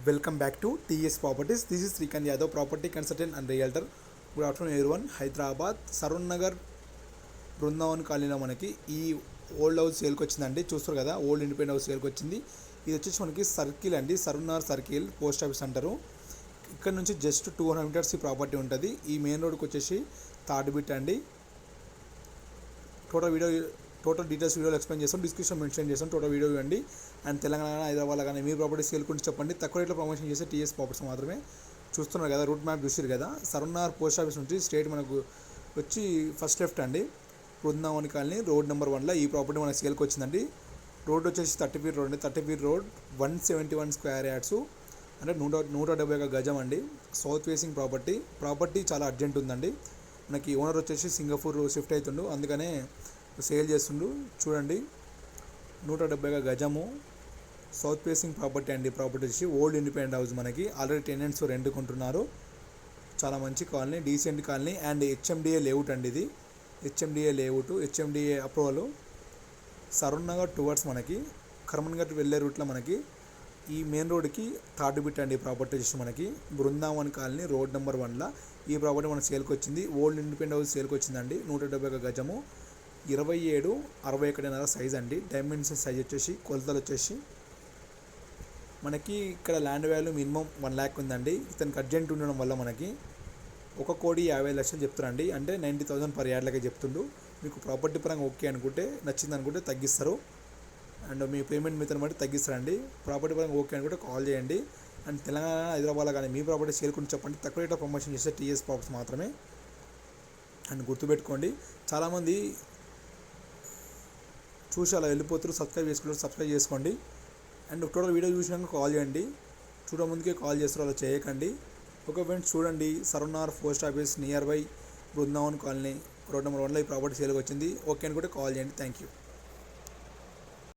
Welcome back to TS properties. This is Srikanth Yadav, property consultant and realtor. Good afternoon everyone. Hyderabad Saroor Nagar Brindavan కాలనీలో మనకి ఈ old house సేల్కి వచ్చిందండి. చూస్తారు కదా, ఓల్డ్ ఇండిపెండెంట్ హౌస్ సేల్కి వచ్చింది. ఇది వచ్చేసి మనకి సర్కిల్ అండి, Saroor Nagar circle, post office అంటారు. ఇక్కడ నుంచి జస్ట్ 200 మీటర్స్ ఈ ప్రాపర్టీ ఉంటుంది. ఈ మెయిన్ రోడ్కి వచ్చేసి థర్డ్ బిట్ అండి. టోటల్ డీటెయిల్స్ వీడియోలో ఎక్స్ప్లెయిన్ చేస్తాం, డిస్క్రిప్షన్ మెన్షన్ చేస్తాం. టోటల్ వీడియో ఇవ్వండి. అండ్ తెలంగాణ, హైదరాబాద్ కానీ మీ ప్రాపర్టీ సేల్ గురించి చెప్పండి. తక్కువ రేట్లో ప్రమోషన్ చేసే టీఎస్ ప్రాపర్టీస్ మాత్రమే. చూస్తున్నారు కదా, రూట్ మ్యాప్ చూసారు కదా. సరూర్ నగర్ పోస్ట్ ఆఫీస్ నుంచి స్ట్రేట్ మనకు వచ్చి ఫస్ట్ లెఫ్ట్ అండి, బృందావన్ కాలనీ, రోడ్ నెంబర్ 1లో ఈ ప్రాపర్టీ మనకు సేల్కి వచ్చిందండి. రోడ్ వచ్చేసి 30 ఫీట్ రోడ్ అండి. 30 ఫీట్ రోడ్, 171 స్క్వేర్ యార్డ్స్, అంటే 171 గజం అండి. సౌత్ ఫేసింగ్ ప్రాపర్టీ చాలా అర్జెంట్ ఉందండి. మనకి ఓనర్ వచ్చేసి సింగపూర్ షిఫ్ట్ అవుతుండు, అందుకనే సేల్ చేస్తుండు. చూడండి, 170 గజము, సౌత్ ఫేసింగ్ ప్రాపర్టీ అండి. ప్రాపర్టీ వచ్చి ఓల్డ్ ఇండిపెండెంట్ హౌస్. మనకి ఆల్రెడీ టెనెంట్స్ రెంట్ కొంటున్నారు. చాలా మంచి colony, decent colony. And HMDA layout అండి. ఇది HMDA layout, HMDA approval. Saroor Nagar towards మనకి కర్మన్ఘట్ వెళ్ళే రూట్లో మనకి ఈ మెయిన్ రోడ్కి థర్డ్ బిట్ అండి. ప్రాపర్టీ వచ్చేసి మనకి బృందావన్ కాలనీ, రోడ్ నెంబర్ 1లో ఈ ప్రాపర్టీ మనకి సేల్కి వచ్చింది. ఓల్డ్ ఇండిపెండెంట్ హౌస్ సేల్కి వచ్చిందండి. 170 గజము, 27-61 సైజ్ అండి. డైమెన్షన్ సైజ్ వచ్చేసి, కొలతలు వచ్చేసి మనకి ఇక్కడ ల్యాండ్ వాల్యూ మినిమం 1 lakh ఉందండి. ఇతనికి అర్జెంట్ ఉండడం వల్ల మనకి 1,50,00,000 చెప్తారండి. అంటే 90,000 పర్ యార్డ్లకే చెప్తుండు. మీకు ప్రాపర్టీ పరంగా ఓకే అనుకుంటే, నచ్చింది అనుకుంటే తగ్గిస్తారు. అండ్ మీ పేమెంట్ మెథడ్ బట్టి తగ్గిస్తారండి. ప్రాపర్టీ పరంగా ఓకే అనుకుంటే కాల్ చేయండి. అండ్ తెలంగాణ, హైదరాబాద్ కానీ మీ ప్రాపర్టీ సేల్ గురించి చెప్పండి. తక్కువ రేట్లో ప్రమోషన్ చేస్తే టీఎస్ ప్రాపర్టీస్ మాత్రమే. అండ్ గుర్తుపెట్టుకోండి, చాలామంది చూసి అలా వెళ్ళిపోతారు. సబ్స్క్రైబ్ చేసుకోండి. అండ్ టోటల్ వీడియో చూసినాక కాల్ చేయండి. చూడముందుకే కాల్ చేస్తారు, అలా చేయకండి. ఓకే ఫ్రెండ్స్, చూడండి, Saroor Nagar post office near by Brindavan colony, road number 1లో ఈ ప్రాపర్టీ సేల్కి వచ్చింది. ఓకే అనుకుంటే కాల్ చేయండి. Thank you.